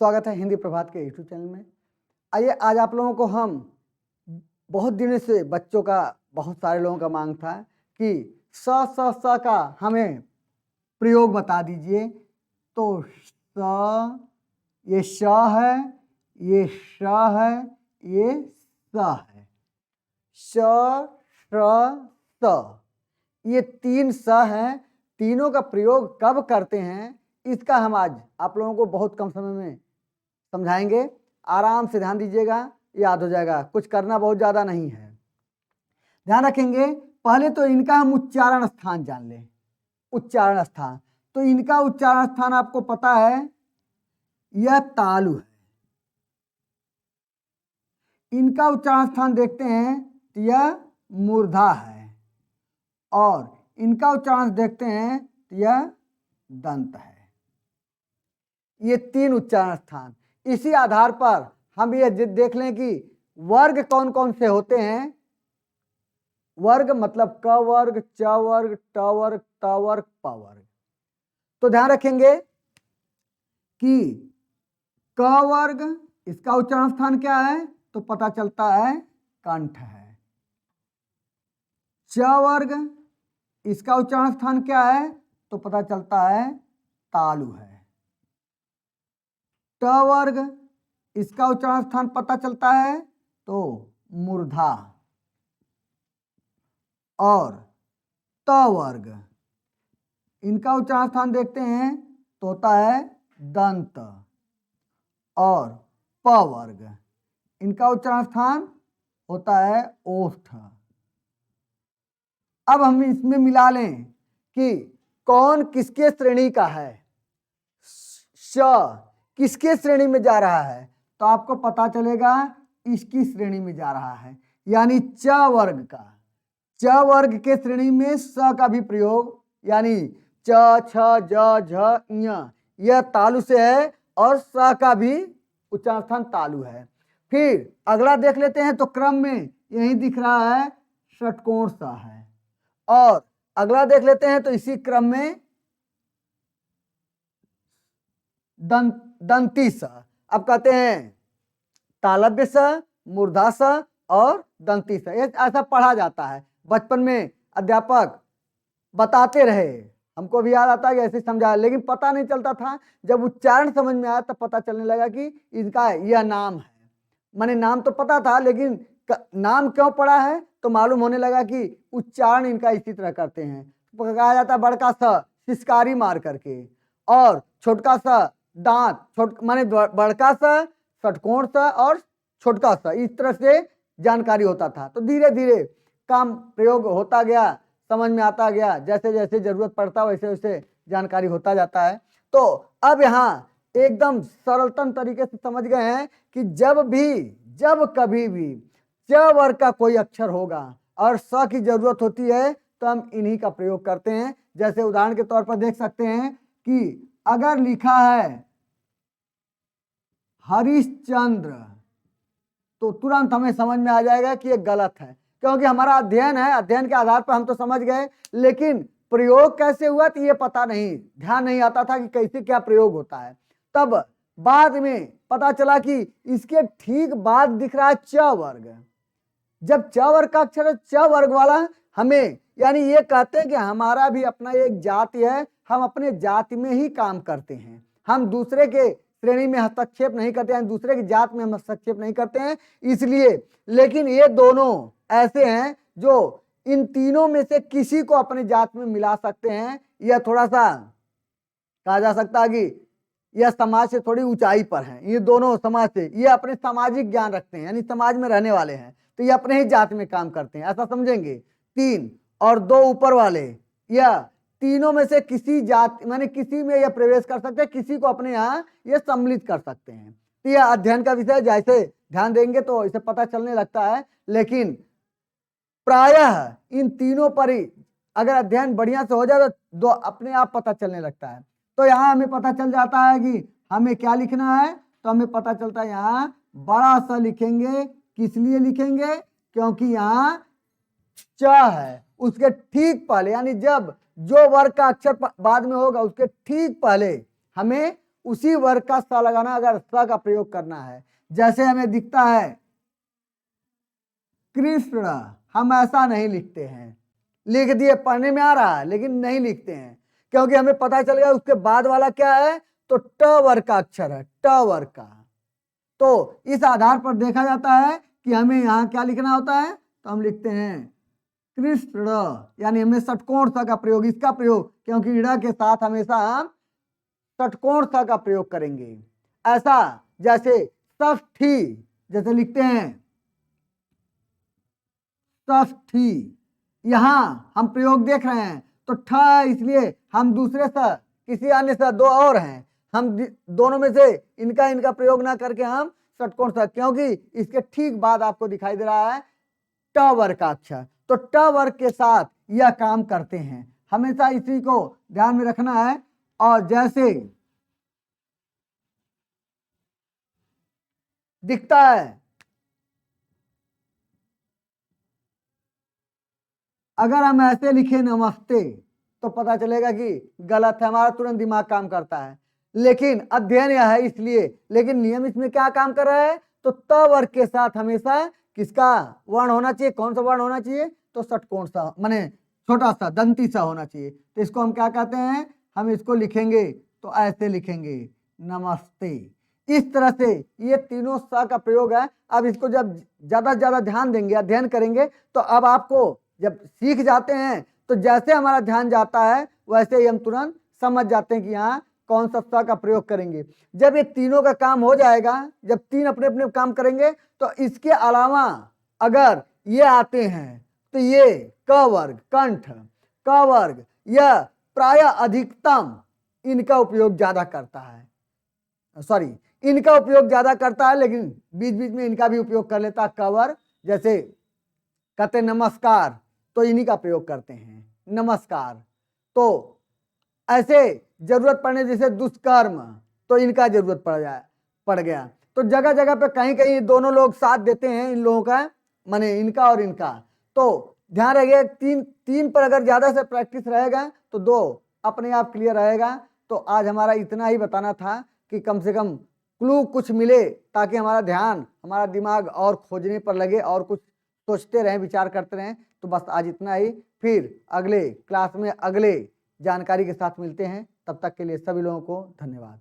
स्वागत है हिंदी प्रभात के यूट्यूब चैनल में। आइए आज आप लोगों को हम बहुत दिनों से बच्चों का बहुत सारे लोगों का मांग था कि स का हमें प्रयोग बता दीजिए। तो स ये श है, ये श है, ये स है। श श स ये तीन स हैं। तीनों का प्रयोग कब करते हैं इसका हम आज आप लोगों को बहुत कम समय में समझाएंगे। आराम से ध्यान दीजिएगा, याद हो जाएगा। कुछ करना बहुत ज़्यादा नहीं है, ध्यान रखेंगे। पहले तो इनका हम उच्चारण स्थान जान लें। उच्चारण स्थान, तो इनका उच्चारण स्थान आपको पता है, यह तालु है। इनका उच्चारण स्थान देखते हैं तो यह मूर्धा है, और इनका उच्चारण देखते हैं तो यह दंत है। ये तीन उच्चारण स्थान। इसी आधार पर हम ये देख लें कि वर्ग कौन कौन से होते हैं। वर्ग मतलब क वर्ग, च वर्ग, ट वर्ग, त वर्ग, प वर्ग। तो ध्यान रखेंगे कि क वर्ग इसका उच्चारण स्थान क्या है, तो पता चलता है कंठ है। च वर्ग इसका उच्चारण स्थान क्या है, तो पता चलता है तालु है। ट वर्ग इसका उच्चारण स्थान पता चलता है तो मूर्धा, और त वर्ग इनका उच्चारण स्थान देखते हैं तो होता है दंत, और प वर्ग इनका उच्चारण स्थान होता है ओष्ठ। अब हम इसमें मिला लें कि कौन किसके श्रेणी का है। श किसके श्रेणी में जा रहा है, तो आपको पता चलेगा इसकी श्रेणी में जा रहा है, यानी च वर्ग का। च वर्ग के श्रेणी में स का भी प्रयोग, यानी च छ ज झ ञ यह तालु से है, और स का भी उच्चारण स्थान तालु है। फिर अगला देख लेते हैं, तो क्रम में यही दिख रहा है षटकोण स है, और अगला देख लेते हैं तो इसी क्रम में दंती स। अब कहते हैं तालव्य स, मूर्धा स और दंती स। ये ऐसा पढ़ा जाता है, बचपन में अध्यापक बताते रहे, हमको भी याद आता है कि ऐसे समझाया, लेकिन पता नहीं चलता था। जब उच्चारण समझ में आया तब पता चलने लगा कि इनका यह नाम है। माने नाम तो पता था, लेकिन नाम क्यों पड़ा है तो मालूम होने लगा कि उच्चारण इनका इसी तरह करते हैं। कहा जाता है बड़का स सिसकारी मार करके, और छोटका स दांत माने बड़का स, षटकोण स और छोटका स, इस तरह से जानकारी होता था। तो धीरे धीरे काम प्रयोग होता गया, समझ में आता गया, जैसे जैसे जरूरत पड़ता वैसे वैसे जानकारी होता जाता है। तो अब यहाँ एकदम सरलतम तरीके से समझ गए हैं कि जब कभी भी च वर्ग का कोई अक्षर होगा और स की जरूरत होती है तो हम इन्हीं का प्रयोग करते हैं। जैसे उदाहरण के तौर पर देख सकते हैं कि अगर लिखा है हरिश्चंद्र, तो तुरंत हमें समझ में आ जाएगा कि ये गलत है, क्योंकि हमारा अध्ययन है, अध्ययन के आधार पर हम तो समझ गए, लेकिन प्रयोग कैसे हुआ तो ये पता नहीं, ध्यान नहीं आता था कि कैसे क्या प्रयोग होता है। तब बाद में पता चला कि इसके ठीक बाद दिख रहा है च वर्ग। जब च वर्ग का अक्षर है, च वर्ग वाला हमें, यानी ये कहते हैं कि हमारा भी अपना एक जाति है, हम अपने जाति में ही काम करते हैं, हम दूसरे के श्रेणी में हस्तक्षेप नहीं करते हैं, दूसरे की जात में हम हस्तक्षेप नहीं करते हैं, इसलिए। लेकिन ये दोनों ऐसे हैं जो इन तीनों में से किसी को अपने जात में मिला सकते हैं। यह थोड़ा सा कहा जा सकता है कि यह समाज से थोड़ी ऊंचाई पर हैं। ये दोनों समाज से, ये अपने सामाजिक ज्ञान रखते हैं, यानी समाज में रहने वाले हैं, तो ये अपने ही जात में काम करते हैं, ऐसा समझेंगे। तीन और दो ऊपर वाले, यह तीनों में से किसी जात माने किसी में यह प्रवेश कर सकते हैं, किसी को अपने यहाँ यह सम्मिलित कर सकते हैं। तो यह अध्ययन का विषय, जैसे ध्यान देंगे तो इसे पता चलने लगता है, लेकिन प्रायः इन तीनों पर ही अगर अध्ययन बढ़िया से हो जाए तो दो अपने आप पता चलने लगता है। तो यहाँ हमें पता चल जाता है कि हमें क्या लिखना है, तो हमें पता चलता है यहाँ बड़ा सा लिखेंगे। किस लिए लिखेंगे, क्योंकि यहाँ च है, उसके ठीक पहले, यानी जब जो वर्ग का अक्षर बाद में होगा उसके ठीक पहले हमें उसी वर्ग का स लगाना अगर स का प्रयोग करना है। जैसे हमें दिखता है कृष्ण, हम ऐसा नहीं लिखते हैं, लिख दिए, पढ़ने में आ रहा है लेकिन नहीं लिखते हैं, क्योंकि हमें पता चल गया उसके बाद वाला क्या है, तो ट वर्ग का अक्षर है, ट वर्ग का। तो इस आधार पर देखा जाता है कि हमें यहाँ क्या लिखना होता है, तो हम लिखते हैं कृष्ण, यानी हमने षटकोण स का प्रयोग, इसका प्रयोग, क्योंकि ड़ के साथ हमेशा हम षटकोण स का प्रयोग करेंगे। ऐसा जैसे षष्ठी, जैसे लिखते हैं षष्ठी, यहां हम प्रयोग देख रहे हैं तो ठ, इसलिए हम दूसरे स, किसी अन्य स, दो और हैं, हम दोनों में से इनका प्रयोग ना करके हम षटकोण स, क्योंकि इसके ठीक बाद आपको दिखाई दे रहा है ट वर्ग का अक्षर, तो ट वर्ग के साथ यह काम करते हैं, हमेशा इसी को ध्यान में रखना है। और जैसे दिखता है, अगर हम ऐसे लिखे नमस्ते तो पता चलेगा कि गलत है, हमारा तुरंत दिमाग काम करता है, लेकिन अध्ययन यह है इसलिए, लेकिन नियम इसमें क्या काम कर रहा है, तो त वर्ग के साथ हमेशा किसका वर्ण होना चाहिए, कौन सा वर्ण होना चाहिए, तो षटकोण सा, माने छोटा सा दंती सा होना चाहिए। तो इसको हम क्या कहते हैं, हम इसको लिखेंगे तो ऐसे लिखेंगे नमस्ते। इस तरह से ये तीनों स का प्रयोग है। अब इसको जब ज्यादा से ज्यादा ध्यान देंगे, अध्ययन करेंगे, तो अब आपको जब सीख जाते हैं तो जैसे हमारा ध्यान जाता है वैसे ही हम तुरंत समझ जाते हैं कि यहाँ कौन सा स का प्रयोग करेंगे। जब ये तीनों का काम हो जाएगा, जब तीन अपने अपने काम करेंगे, तो इसके अलावा अगर ये आते हैं तो ये क वर्ग, कंठ, क वर्ग, यह प्राय अधिकतम इनका उपयोग ज्यादा करता है, सॉरी इनका उपयोग ज्यादा करता है, लेकिन बीच बीच में इनका भी उपयोग कर लेता है क वर्ग। जैसे कहते हैं नमस्कार, तो इन्हीं का प्रयोग करते हैं नमस्कार। तो ऐसे जरूरत पड़ने जैसे दुष्कर्म, तो इनका जरूरत पड़ गया। तो जगह जगह पे कहीं कहीं दोनों लोग साथ देते हैं इन लोगों का, माने इनका और इनका। तो ध्यान रखिए, तीन पर अगर ज्यादा से प्रैक्टिस रहेगा तो दो अपने आप क्लियर रहेगा। तो आज हमारा इतना ही बताना था कि कम से कम क्लू कुछ मिले, ताकि हमारा ध्यान, हमारा दिमाग और खोजने पर लगे और कुछ सोचते रहें, विचार करते रहें। तो बस आज इतना ही, फिर अगले क्लास में अगले जानकारी के साथ मिलते हैं। तब तक के लिए सभी लोगों को धन्यवाद।